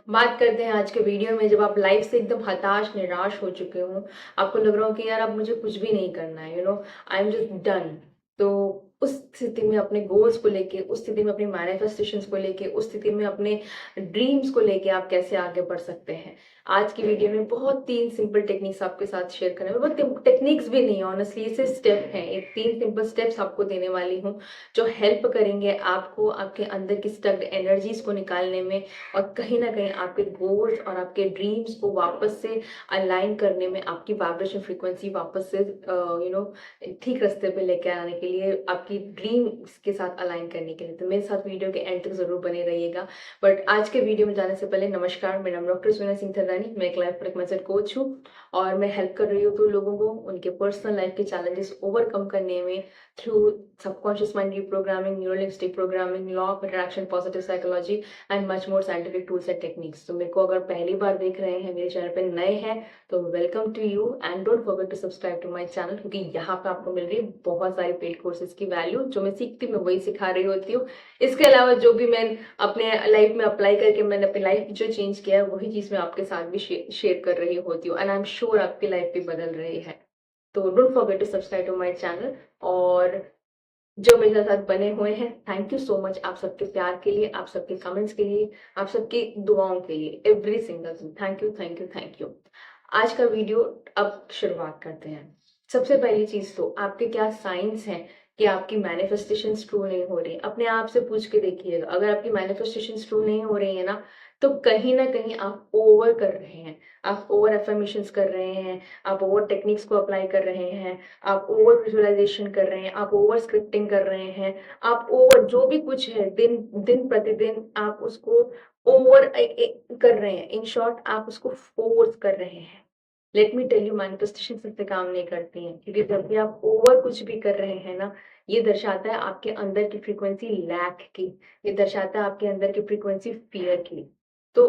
बात करते हैं आज के वीडियो में। जब आप लाइफ से एकदम हताश निराश हो चुके हो, आपको लग रहा हो कि यार अब मुझे कुछ भी नहीं करना है, आई एम जस्ट डन। तो उस स्थिति में अपने गोल्स को लेके, उस स्थिति में अपनी मैनिफेस्टेशंस को लेके, उस स्थिति में अपने ड्रीम्स को लेके आप कैसे आगे बढ़ सकते हैं। आज की वीडियो में बहुत 3 सिंपल टेक्निक्स आपके साथ शेयर करने में, बहुत टेक्निक्स भी नहीं, ऑनेस्टली इसे स्टेप हैं, एक 3 सिंपल स्टेप्स आपको देने वाली हूँ जो हेल्प करेंगे आपको आपके अंदर की स्टक्ड एनर्जीज को निकालने में, और कहीं ना कहीं आपके गोल्स और आपके ड्रीम्स को वापस से अलाइन करने में, आपकी वाइब्रेशन फ्रीक्वेंसी वापस से ठीक रास्ते पे लेके आने के लिए, आपकी ड्रीम्स के साथ अलाइन करने के लिए। तो मेरे साथ वीडियो के एंड तक जरूर बने रहिएगा। बट आज के वीडियो में जाने से पहले नमस्कार, मेरा नाम डॉक्टर सुना सिंह थर्रानी, मैं एक लाइफ प्रोडक्ट मैनेजर कोच हूँ और मैं हेल्प कर रही हूँ तो लोगों को उनके पर्सनल लाइफ के चैलेंजेस ओवरकम करने में through subconscious mind reprogramming, neuro linguistic programming, law of attraction, positive psychology and much more scientific tools and techniques. तो मेरे को अगर पहली बार देख रहे हैं, मेरे चैनल पे नए हैं, तो welcome to you and don't forget to subscribe to my channel, क्योंकि यहाँ पे आपको मिल रही है बहुत सारे पेड कोर्सेज की वैल्यू। जो मैं सीखती हूँ मैं वही सिखा रही होती हूँ। इसके अलावा जो भी मैं अपने लाइफ में अप्लाई करके मैंने अपनी लाइफ जो चेंज किया है, वही चीज मैं आपके साथ भी शेयर कर रही होती हूँ, एंड आई एम श्योर आपकी लाइफ भी बदल रही है। तो don't forget to subscribe to my channel. और जो मेरे साथ बने हुए हैं, थैंक यू सो मच आप सबके प्यार के लिए, आप सबके कमेंट्स के लिए, आप सबकी दुआओं के लिए, every single thing. Thank you, thank you, thank you. आज का वीडियो अब शुरुआत करते हैं। सबसे पहली चीज तो आपके क्या साइंस हैं कि आपकी मैनिफेस्टेशन ट्रू नहीं हो रही। अपने आप से पूछ के देखिएगा, अगर आपकी मैनिफेस्टेशन ट्रू नहीं हो रही है ना, तो कहीं ना कहीं आप ओवर कर रहे हैं, आप ओवर एफर्मेशंस कर रहे हैं, आप ओवर टेक्निक्स को अप्लाई कर रहे हैं, आप ओवर विजुअलाइजेशन कर रहे हैं, आप ओवर स्क्रिप्टिंग कर रहे हैं, आप ओवर जो भी कुछ है दिन दिन प्रतिदिन आप उसको ओवर कर रहे हैं। इन शॉर्ट आप उसको फोर्स कर रहे हैं। Let me tell you, manifestation से काम नहीं करती है, क्योंकि जब भी आप ओवर कुछ भी कर रहे हैं ना, ये दर्शाता है आपके अंदर की फ्रीक्वेंसी लैक की, ये दर्शाता है आपके अंदर की फ्रीक्वेंसी फियर की। तो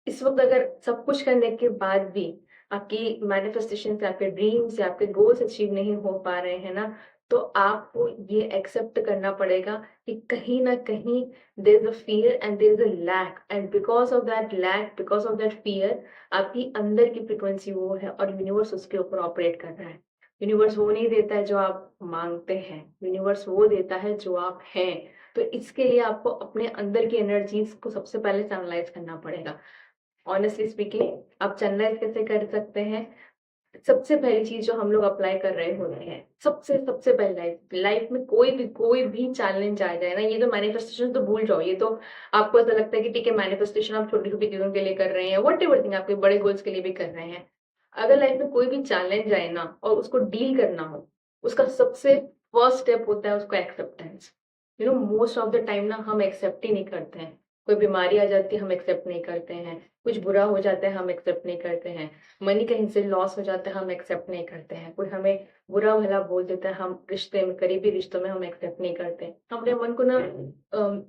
इस वक्त अगर सब कुछ करने के बाद भी आपकी मैनिफेस्टेशन से, आपके ड्रीम्स या आपके गोल्स अचीव नहीं हो पा रहे हैं ना, तो आपको ये एक्सेप्ट करना पड़ेगा कि कहीं ना कहीं there is a fear and there is a lack, and because of that lack, because of that fear, आपकी अंदर की फ्रिक्वेंसी वो है और यूनिवर्स उसके ऊपर ऑपरेट कर रहा है। यूनिवर्स वो नहीं देता है जो आप मांगते हैं, यूनिवर्स वो देता है जो आप हैं। तो इसके लिए आपको अपने अंदर की एनर्जीज को सबसे पहले चैनलाइज करना पड़ेगा। ऑनेस्टली स्पीकिंग, आप चैनलाइज कैसे कर सकते हैं? सबसे पहली चीज जो हम लोग अप्लाई कर रहे होते हैं, सबसे सबसे पहले लाइफ में कोई भी चैलेंज आ जाए ना, ये तो मैनिफेस्टेशन तो भूल जाओ। ये तो आपको ऐसा लगता है कि ठीक है, मैनिफेस्टेशन आप छोटी छोटी चीजों के लिए कर रहे हैं, वट एवर थिंग, आपके बड़े गोल्स के लिए भी कर रहे हैं। अगर लाइफ में कोई भी चैलेंज आए ना और उसको डील करना हो, उसका सबसे फर्स्ट स्टेप होता है उसको acceptance. Most of the time ना हम एक्सेप्ट ही नहीं करते हैं। कोई बीमारी आ जाती है, हम एक्सेप्ट नहीं करते हैं। कुछ बुरा हो जाता है, हम एक्सेप्ट नहीं करते हैं। मनी कहीं से लॉस हो जाता है, हम एक्सेप्ट नहीं करते हैं। कोई हमें बुरा भला बोल देता है, हम रिश्ते में, करीबी रिश्तों में हम एक्सेप्ट नहीं करते। हम अपने मन को ना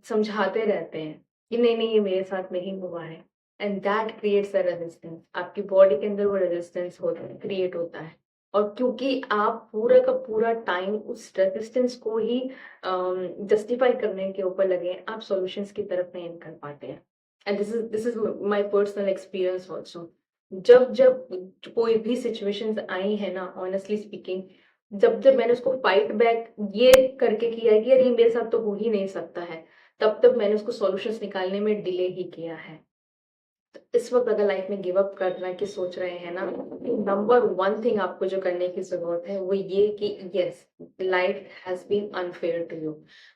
समझाते रहते हैं कि नहीं नहीं, ये मेरे साथ नहीं हुआ है, and that creates a resistance. आपकी बॉडी के अंदर वो रेजिस्टेंस क्रिएट होता है। और क्योंकि आप पूरा का पूरा टाइम उस रेजिस्टेंस को ही जस्टिफाई करने के ऊपर लगे हैं, आप सॉल्यूशंस की तरफ नहीं निकल पाते हैं। And this is my personal experience also. जब जब कोई भी सिचुएशंस आई है ना, ऑनेस्टली स्पीकिंग, जब जब मैंने उसको फाइट बैक ये करके किया है कि यार ये मेरे साथ तो हो ही नहीं सकता है, तब तब मैंने उसको सॉल्यूशंस निकालने में डिले ही किया है। इस वक्त अगर लाइफ में गिव अप करना की सोच रहे हैं ना, नंबर वन थिंग आपको जो करने की जरूरत है वो ये कि yes, life has been unfair to you.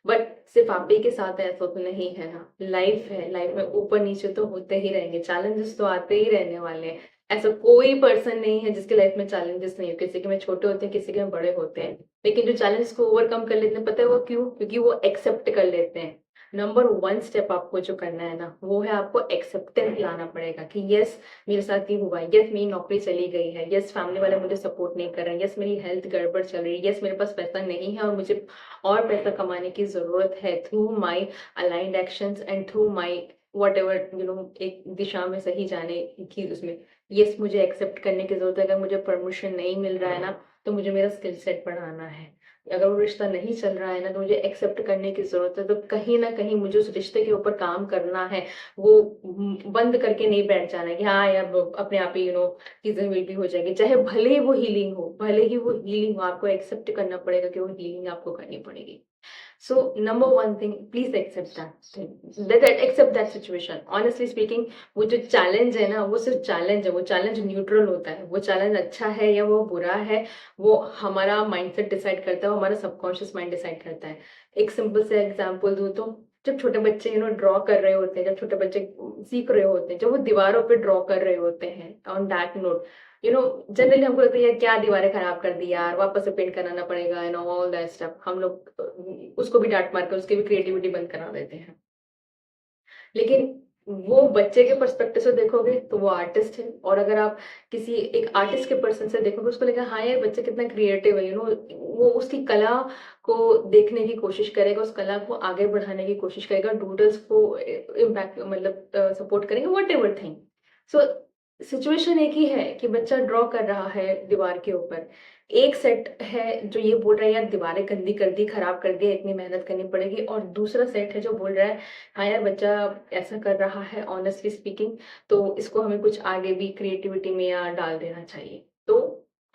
But सिर्फ आप ही के साथ ऐसा तो नहीं है ना, लाइफ है, लाइफ में ऊपर नीचे तो होते ही रहेंगे, चैलेंजेस तो आते ही रहने वाले हैं। ऐसा कोई पर्सन नहीं है जिसके लाइफ में चैलेंजेस नहीं हो। किसी के में छोटे होते हैं, किसी के में बड़े होते हैं, लेकिन जो चैलेंजेस को ओवरकम कर लेते हैं, पता है वो क्यों? क्योंकि वो एक्सेप्ट कर लेते हैं। नंबर वन स्टेप आपको जो करना है ना, वो है आपको एक्सेप्टेंस लाना पड़ेगा कि यस, मेरे साथ ये हुआ, यस मेरी नौकरी चली गई है, यस फैमिली वाले मुझे सपोर्ट नहीं कर रहे हैं, यस मेरी हेल्थ गड़बड़ चल रही है, यस मेरे पास पैसा नहीं है और मुझे और पैसा कमाने की जरूरत है through my aligned actions and through my what ever एक दिशा में सही जाने की उसमें। यस, मुझे एक्सेप्ट करने की जरूरत है। अगर मुझे प्रमोशन नहीं मिल रहा है ना, तो मुझे मेरा स्किल सेट बढ़ाना है। अगर वो रिश्ता नहीं चल रहा है ना, तो मुझे एक्सेप्ट करने की ज़रूरत है। तो कहीं न कहीं मुझे उस रिश्ते के ऊपर काम करना है। वो बंद करके नहीं बैठ जाना है कि हाँ यार, ब अपने आप ही चीज़ें विल भी हो जाएँगी। चाहे भले ही वो हीलिंग हो, भले ही वो हीलिंग हो, आपको एक्सेप्ट करना पड़ेगा कि वो हीलिंग आपको करनी पड़ेगी। So number one thing, please accept that thing. Accept that situation. Honestly speaking, वो जो चैलेंज है ना, वो सिर्फ चैलेंज है। वो चैलेंज न्यूट्रल होता है। वो चैलेंज अच्छा है या वो बुरा है, वो हमारा माइंडसेट डिसाइड करता है, वो हमारा सबकॉन्शियस माइंड डिसाइड करता है। एक सिंपल से एग्जांपल दूँ तो, जब छोटे बच्चे ड्रॉ कर रहे होते हैं, जब छोटे बच्चे सीख रहे होते हैं, जब वो दीवारों पे ड्रॉ कर रहे होते हैं, ऑन दैट नोट, जनरली हमको लगता है यार क्या दीवारें खराब कर दी यार, वापस से पेंट कराना पड़ेगा एंड ऑल दैट स्टफ। हम लोग उसको भी डांट मार के उसकी भी क्रिएटिविटी बंद करा देते हैं। लेकिन वो बच्चे के पर्सपेक्टिव से देखोगे तो वो आर्टिस्ट है, और अगर आप किसी एक आर्टिस्ट के पर्सन से देखोगे, उसको लगेगा हाँ यार बच्चा कितना क्रिएटिव है, वो उसकी कला को देखने की कोशिश करेगा, उस कला को आगे बढ़ाने की कोशिश करेगा, डूडल्स को इम्पैक्ट मतलब सपोर्ट करेंगे, what ever thing. So situation एक ही है कि बच्चा ड्रॉ कर रहा है दीवार के ऊपर। एक सेट है जो ये बोल रहा है यार दीवारें गंदी कर दी, खराब कर दी, इतनी मेहनत करनी पड़ेगी, और दूसरा सेट है जो बोल रहा है हाँ यार बच्चा ऐसा कर रहा है ऑनेस्टली स्पीकिंग, तो इसको हमें कुछ आगे भी क्रिएटिविटी में या डाल देना चाहिए। तो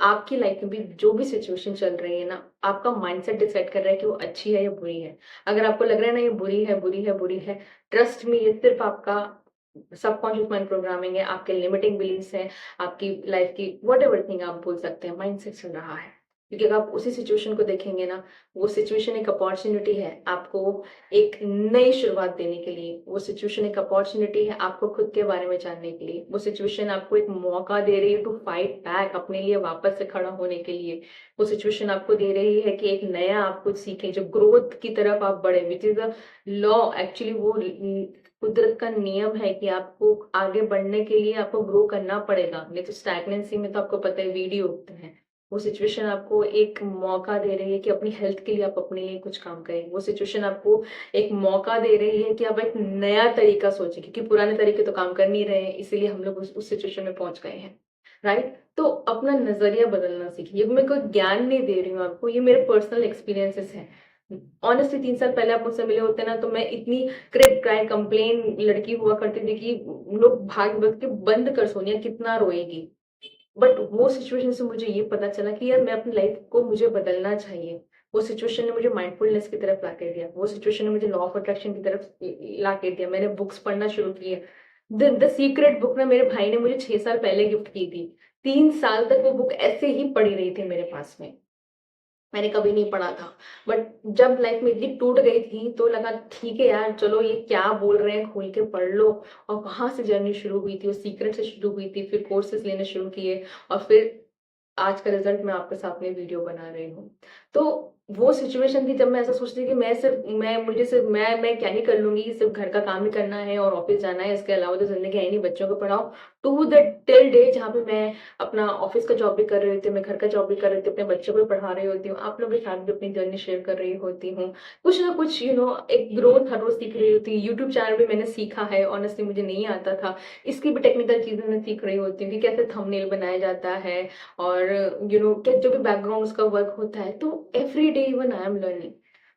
आपकी लाइफ में भी जो भी सिचुएशन चल रही है ना, आपका माइंडसेट डिसाइड कर रहा है कि वो अच्छी है या बुरी है। अगर आपको लग रहा है ना ये बुरी है, बुरी है, बुरी है, ट्रस्ट मी, ये सिर्फ आपका सबकॉन्शियस माइंड प्रोग्रामिंग है, आपके लिमिटिंग बिलीफ्स हैं, आपकी लाइफ की व्हाटएवर थिंग आप बोल सकते हैं, माइंडसेट चल रहा है। क्योंकि अगर आप उसी सिचुएशन को देखेंगे ना, वो सिचुएशन एक अपॉर्चुनिटी है आपको एक नई शुरुआत देने के लिए। वो सिचुएशन एक अपॉर्चुनिटी है आपको खुद के बारे में जानने के लिए। वो सिचुएशन आपको एक मौका दे रही है टू फाइट बैक, अपने लिए वापस से खड़ा होने के लिए। वो सिचुएशन आपको दे रही है कि एक नया आप कुछ सीखें, जो ग्रोथ की तरफ आप बढ़े, which is a law actually. वो कुदरत का नियम है कि आपको आगे बढ़ने के लिए आपको ग्रो करना पड़ेगा, नहीं तो स्टैग्नेंसी में तो आपको पता है वीडियो उगते हैं। वो सिचुएशन आपको एक मौका दे रही है कि अपनी हेल्थ के लिए आप अपने लिए कुछ काम करें। वो सिचुएशन आपको एक मौका दे रही है कि आप एक नया तरीका सोचें, क्योंकि पुराने तरीके तो काम कर नहीं रहे हैं, इसीलिए हम लोग उस सिचुएशन में पहुंच गए हैं। राइट? तो अपना नजरिया बदलना सीखिए। ये मैं कोई ज्ञान नहीं दे रही हूँ आपको, ये मेरे पर्सनल एक्सपीरियंसेस हैं। ऑनेस्टली 3 साल पहले आप मुझसे मिले होते ना, तो मैं इतनी क्रिप क्राई कंप्लेन लड़की हुआ करती थी कि लोग भाग भाग के बंद कर, सोनिया कितना रोएगी। बट वो सिचुएशन से मुझे ये पता चला कि यार मैं अपनी लाइफ को मुझे बदलना चाहिए। वो सिचुएशन ने मुझे माइंडफुलनेस की तरफ लाके दिया। वो सिचुएशन ने मुझे लॉ ऑफ अट्रैक्शन की तरफ लाके दिया। मैंने बुक्स पढ़ना शुरू किए। द सीक्रेट बुक ना मेरे भाई ने मुझे 6 साल पहले गिफ्ट की थी। 3 साल तक वो बुक ऐसे ही पड़ी रही थी मेरे पास में। मैंने कभी नहीं पढ़ा था। बट जब लाइफ में इतनी टूट गई थी तो लगा ठीक है यार, चलो ये क्या बोल रहे हैं खोल के पढ़ लो। और वहां से जर्नी शुरू हुई थी, वो सीक्रेट से शुरू हुई थी, फिर कोर्सेज लेने शुरू किए, और फिर आज का रिजल्ट मैं आपके सामने वीडियो बना रही हूँ। तो वो सिचुएशन थी जब मैं ऐसा सोचती थी कि मैं क्या ही कर लूंगी, सिर्फ घर का काम ही करना है और ऑफिस जाना है, इसके अलावा तो जिंदगी है नहीं, बच्चों को पढ़ाओ। टू द टिल डे जहाँ पे मैं अपना ऑफिस का जॉब भी कर रही होती हूँ, मैं घर का जॉब भी कर रही होती हूँ, अपने बच्चों को भी पढ़ा रही होती हूँ, आप लोगों के साथ भी अपनी जर्नी शेयर कर रही होती हूँ। कुछ ना कुछ एक ग्रोथ हर रोज सीख रही होती है। यूट्यूब चैनल भी मैंने सीखा है, ऑनेस्टली मुझे नहीं आता था। इसकी भी टेक्निकल चीजें मैं सीख रही होती हूँ कि कैसे थंबनेल बनाया जाता है, और क्या जो भी बैकग्राउंड उसका वर्क होता है। तो every day even I am learning.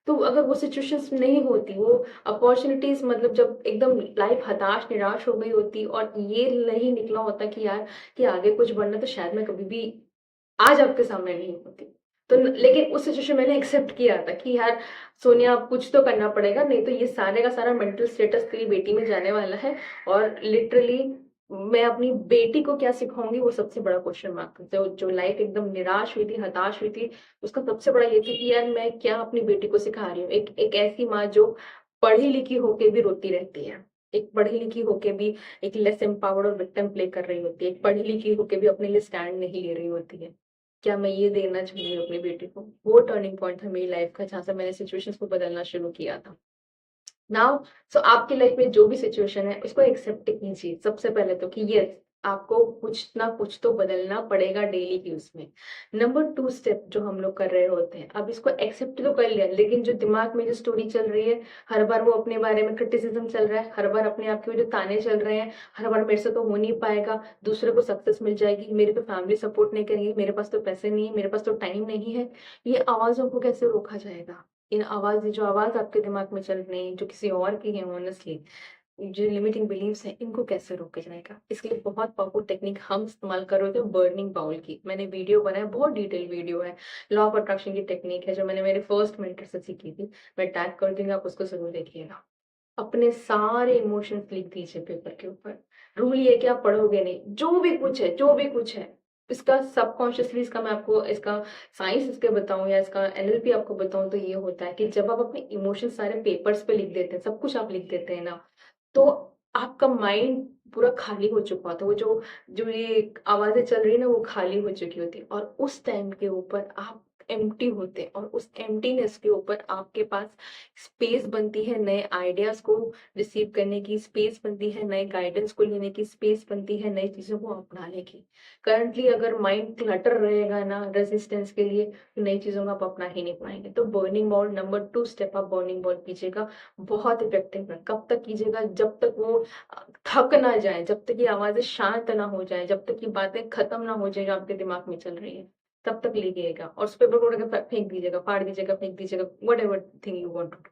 तो अगर वो सिचुएशंस नहीं होती, वो अपॉर्चुनिटीज, मतलब जब एकदम लाइफ हताश निराश हो गई होती और ये नहीं निकला होता कि यार कि आगे कुछ बढ़ना, तो शायद मैं कभी भी आज आपके सामने नहीं होती। तो लेकिन उस सिचुएशन मैंने एक्सेप्ट किया था कि यार सोनिया अब कुछ तो करना पड़ेगा, नहीं तो ये सारे का सारा मेंटल स्टेटस तेरी बेटी में जाने वाला है। और लिटरली मैं अपनी बेटी को क्या सिखाऊंगी, वो सबसे बड़ा क्वेश्चन मार्क। जो लाइफ एकदम निराश हुई थी, हताश हुई थी, उसका सबसे बड़ा ये थी कि यार मैं क्या अपनी बेटी को सिखा रही हूँ। एक ऐसी माँ जो पढ़ी लिखी होके भी रोती रहती है, एक पढ़ी लिखी होके भी एक लेस एम्पावर्ड और विक्टिम प्ले कर रही होती है, एक पढ़ी लिखी होके भी अपने लिए स्टैंड नहीं ले रही होती है। क्या मैं ये देना चाहूंगी अपनी बेटी को? वो टर्निंग पॉइंट था मेरी लाइफ का, जहां से मैंने सिचुएशंस को बदलना शुरू किया था। नाउ, सो आपकी लाइफ में जो भी सिचुएशन है उसको एक्सेप्ट कीजिए सबसे पहले तो, कि यस आपको कुछ ना कुछ तो बदलना पड़ेगा डेली की उसमें। नंबर 2 स्टेप जो हम लोग कर रहे होते हैं, अब इसको एक्सेप्ट तो कर लिया, लेकिन जो दिमाग में जो स्टोरी चल रही है, हर बार वो अपने बारे में क्रिटिसिज्म चल रहा है, हर बार अपने आप के जो ताने चल रहे हैं, हर बार मेरे से तो हो नहीं पाएगा, दूसरे को सक्सेस मिल जाएगी, मेरी तो फैमिली सपोर्ट नहीं करेगी, मेरे पास तो पैसे नहीं है, मेरे पास तो टाइम नहीं है। ये आवाज़ों को कैसे रोका जाएगा? इन आवाज़ जो आवाज़ आपके दिमाग में चल रही है, जो किसी और की है ऑनेस्टली, जो लिमिटिंग बिलीव्स हैं, इनको कैसे रोका जाएगा? इसके लिए बहुत पावरफुल टेक्निक हम इस्तेमाल कर रहे थे बर्निंग बाउल की। मैंने वीडियो बनाया, बहुत डिटेल वीडियो है। लॉ ऑफ अट्रैक्शन की टेक्निक है जो मैंने मेरे फर्स्ट मेंटर से सीखी थी। मैं टैग कर दूंगी, आप उसको जरूर देखिएगा। अपने सारे इमोशंस लिख दीजिए पेपर के ऊपर। रूल ये है कि आप पढ़ोगे नहीं, जो भी कुछ है, जो भी कुछ है, इसका सबकॉन्शियसली, इसका मैं आपको इसका साइंस इसके बताऊं या इसका एनएलपी आपको बताऊं, तो ये होता है कि जब आप अपने इमोशंस सारे पेपर्स पे लिख देते हैं, सब कुछ आप लिख देते हैं ना, तो आपका माइंड पूरा खाली हो चुका होता है। वो जो जो ये आवाज़ें चल रही है ना, वो खाली हो चुकी होती है, और उस टाइम के ऊपर आप एम्प्टी होते हैं, और उस एम्प्टीनेस के ऊपर आपके पास स्पेस बनती है नए आइडियाज़ को रिसीव करने की, स्पेस बनती है नए गाइडेंस को लेने की, स्पेस बनती है नई चीज़ों को अपनाने की। करंटली अगर माइंड क्लटर रहेगा ना रेजिस्टेंस के लिए, तो नई चीज़ों को आप अपना ही नहीं पाएँगे। तो बर्निंग बॉल नंबर 2 स्टेप, आप बर्निंग बॉल कीजिएगा। बहुत इफेक्टिव है। कब तक कीजिएगा? जब तक वो थक ना जाए, जब तक ये आवाज़ें शांत ना हो जाएँ, जब तक ये बातें खत्म ना हो जाएँ जो आपके दिमाग में चल रही हैं, तब तक लीजिएगा, और उस पेपर को उठा के फेंक दीजिएगा, फाड़ दीजिएगा, फेंक दीजिएगा, whatever thing you want to do.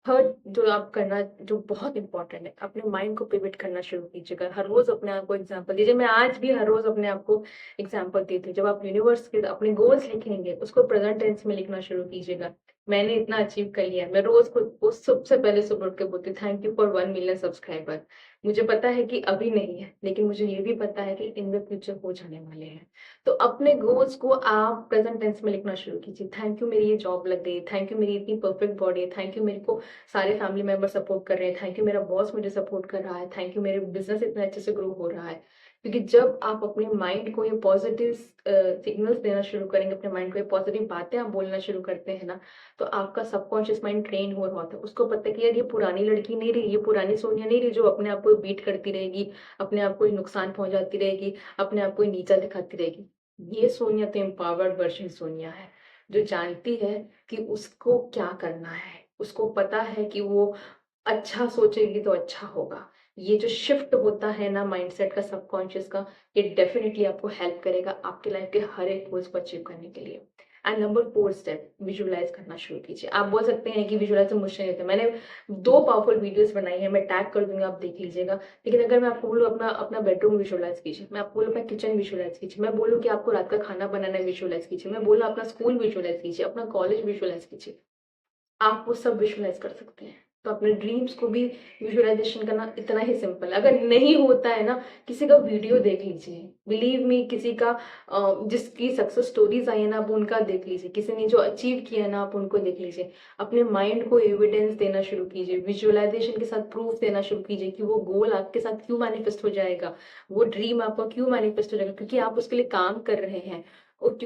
Third जो आप करना, जो बहुत इंपॉर्टेंट है, अपने माइंड को पिवट करना शुरू कीजिएगा। हर रोज अपने आप को एग्जांपल दीजिए। मैं आज भी हर रोज अपने आप को एग्जांपल देती हूँ। जब आप यूनिवर्स के अपने गोल्स लिखेंगे, उसको प्रेजेंट टेंस में लिखना शुरू कीजिएगा। मैंने इतना अचीव कर लिया है। मैं रोज खुद को सबसे पहले सुबह उठ के बोलती हूँ, thank you for 1 million subscriber. मुझे पता है कि अभी नहीं है, लेकिन मुझे ये भी पता है कि इन द फ्यूचर हो जाने वाले हैं। तो अपने गोल्स को आप प्रेजेंट टेंस में लिखना शुरू कीजिए। थैंक यू मेरी ये जॉब लग गई, थैंक यू मेरी इतनी परफेक्ट बॉडी है, थैंक यू मेरे को सारे फैमिली मेंबर सपोर्ट कर रहे हैं, थैंक यू मेरा बॉस मुझे सपोर्ट कर रहा है, थैंक यू मेरे बिजनेस इतना अच्छे से ग्रो हो रहा है। क्योंकि जब आप अपने माइंड को ये पॉजिटिव सिग्नल्स देना शुरू करेंगे, अपने माइंड को ये पॉजिटिव बातें आप बोलना शुरू करते हैं ना, तो आपका सबकॉन्शियस माइंड ट्रेन हो रहा होता है। उसको पता है कि यार ये पुरानी लड़की नहीं रही, ये पुरानी सोनिया नहीं रही जो अपने आप को बीट करती रहेगी, अपने आप को ही नुकसान पहुंचाती रहेगी, अपने आप को ही नीचा दिखाती रहेगी। ये सोनिया तो एम्पावर्ड वर्जन सोनिया है, जो जानती है कि उसको क्या करना है, उसको पता है कि वो अच्छा सोचेगी तो अच्छा होगा। ये जो शिफ्ट होता है ना माइंडसेट का, सबकॉन्शियस का, ये डेफिनेटली आपको हेल्प करेगा आपके लाइफ के हर एक गोल्स को अचीव करने के लिए। एंड नंबर 4 स्टेप, विजुअलाइज करना शुरू कीजिए। आप बोल सकते हैं कि विजुअलाइज तो मुश्किल होता है। मैंने 2 पावरफुल वीडियोस बनाई है, मैं टैग कर दूंगी, आप देख लीजिएगा। लेकिन अगर मैं आपको बोलूँ अपना अपना बेडरूम विजुअलाइज कीजिए, मैं आपको बोलूँ अपना किचन विजुअलाइज कीजिए, मैं बोलूँ कि आपको रात का खाना बनाना विजुअलाइज कीजिए, मैं बोलूँ अपना स्कूल विजुअलाइज कीजिए, अपना कॉलेज विजुअलाइज कीजिए, आप वो सब विजुअलाइज कर सकते हैं। तो अपने ड्रीम्स को भी विजुअलाइजेशन करना इतना ही सिंपल है। अगर नहीं होता है ना, किसी का वीडियो देख लीजिए, बिलीव मी, किसी का जिसकी सक्सेस स्टोरीज आई है ना, आप उनका देख लीजिए, किसी ने जो अचीव किया है ना, आप उनको देख लीजिए। अपने माइंड को एविडेंस देना शुरू कीजिए, विजुअलाइजेशन के साथ प्रूफ देना शुरू कीजिए कि वो गोल आपके साथ क्यों मैनिफेस्ट हो जाएगा, वो ड्रीम आपका क्यों मैनिफेस्ट हो जाएगा, क्योंकि आप उसके लिए काम कर रहे हैं, और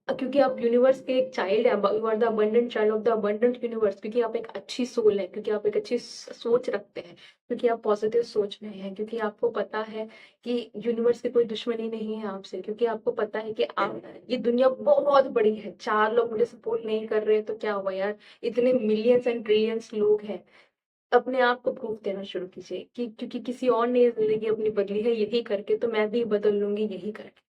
क्योंकि आप यूनिवर्स के एक चाइल्ड है, you are the abundant child of the abundant universe, क्योंकि आप एक अच्छी सोल है, क्योंकि आप एक अच्छी सोच रखते हैं, क्योंकि आप पॉजिटिव सोच रहे हैं, क्योंकि आपको पता है कि यूनिवर्स की कोई दुश्मनी नहीं है आपसे, क्योंकि आपको पता है कि आप, ये दुनिया बहुत बड़ी है, 4 लोग मुझे सपोर्ट नहीं कर रहे तो क्या हुआ यार, इतने मिलियंस एंड ट्रिलियंस लोग हैं। अपने आप को प्रूफ देना शुरू कीजिए कि क्योंकि किसी और ने ये जिंदगी अपनी बदली है यही करके, तो मैं भी बदल लूंगी यही करके।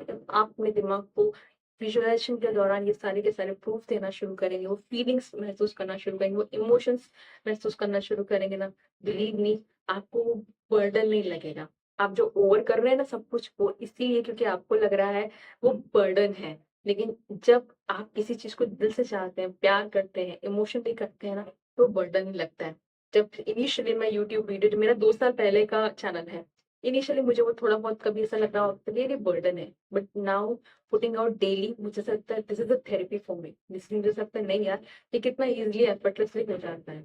जब आप अपने दिमाग को विजुअलाइजेशन के दौरान ये सारे के सारे प्रूफ देना शुरू करेंगे, वो फीलिंग्स महसूस करना शुरू करेंगे, वो इमोशंस महसूस करना शुरू करेंगे ना, बिलीव मी, आपको वो बर्डन नहीं लगेगा। आप जो ओवर कर रहे हैं ना सब कुछ, वो इसीलिए क्योंकि आपको लग रहा है वो बर्डन है। लेकिन जब आप किसी चीज को दिल से चाहते हैं, प्यार करते हैं, इमोशनली करते हैं ना, तो बर्डन ही लगता है। जब इनिशियली मैं यूट्यूब वीडियो, मेरा 2 साल पहले का चैनल है, इनिशियली मुझे वो थोड़ा बहुत कभी ऐसा लग रहा होता है ये बर्डन है, but now putting out daily, मुझे ऐसा लगता है this is a therapy for me. इसलिए मुझे ऐसा लगता है नहीं यार, ये कितना इजिली एफर्टलेसली हो जाता है।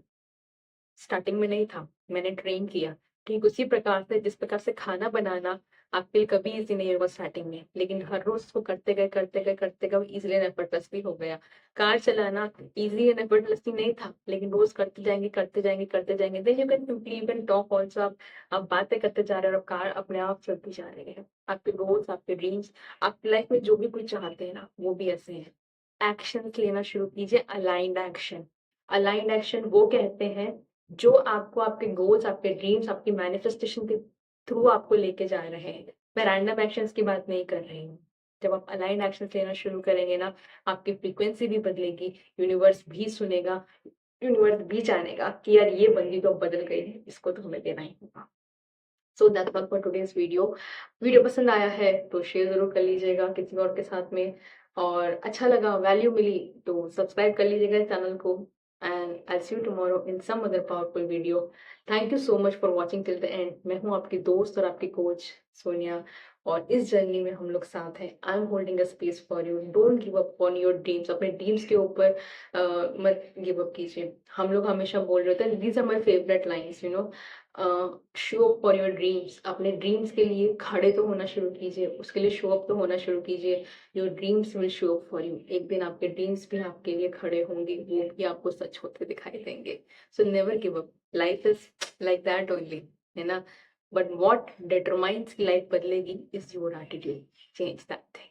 स्टार्टिंग में नहीं था, मैंने ट्रेन किया, ठीक उसी प्रकार से जिस प्रकार से खाना बनाना आपके लिए कभी इजी नहीं होगा स्टार्टिंग में, लेकिन हर रोज उसको करते गए इजीली एंड एफर्टलेसली हो गया। कार चलाना इजी एंड एफर्टलेसली नहीं था, लेकिन रोज करते जाएंगे then you can simply you can talk also. आप बातें करते जा रहे हो और कार अपने आप चलती जा रही है। आपके गोल्स, आपके ड्रीम्स, आपकी लाइफ में जो भी कुछ चाहते हैं ना, वो भी ऐसे हैं। एक्शन लेना शुरू कीजिए, अलाइंड एक्शन। अलाइंड एक्शन वो कहते हैं जो आपको आपके गोल्स, आपके ड्रीम्स, आपकी मैनिफेस्टेशन के थ्रू आपको लेके जा रहे हैं। मैं रैंडम एक्शंस की बात नहीं कर रही हूँ। जब आप अलाइन्ड एक्शंस लेना शुरू करेंगे ना, आपकी फ्रीक्वेंसी भी बदलेगी, यूनिवर्स भी सुनेगा, यूनिवर्स भी जानेगा कि यार ये बंदी तो अब बदल गई है, इसको तो हमें देना ही होगा। So that's all for today's video. Video पसंद आया है तो शेयर जरूर कर लीजिएगा किसी और के साथ में, और अच्छा लगा, वैल्यू मिली तो सब्सक्राइब कर लीजिएगा चैनल को। And I see you tomorrow in some other powerful video. Thank you so much for watching till the end. मैं हूँ आपकी दोस्त और आपकी कोच सोनिया, और इस जर्नी में हम लोग साथ हैं। I am holding a space for you. Don't give up on your dreams. अपने ड्रीम्स के ऊपर मत गिव अप कीजिए। हम लोग हमेशा बोल रहे होते हैं, these are my favourite lines, you know, show up for your dreams. अपने ड्रीम्स के लिए खड़े तो होना शुरू कीजिए, उसके लिए शो अप तो होना शुरू कीजिए। Your dreams will show up for you. एक दिन आपके ड्रीम्स भी आपके लिए खड़े होंगे, वो भी आपको सच होते दिखाई देंगे। So never give up. Life is like that only, है ना। बट वॉट डिटरमाइंस की लाइफ बदलेगी is your attitude. Change that thing.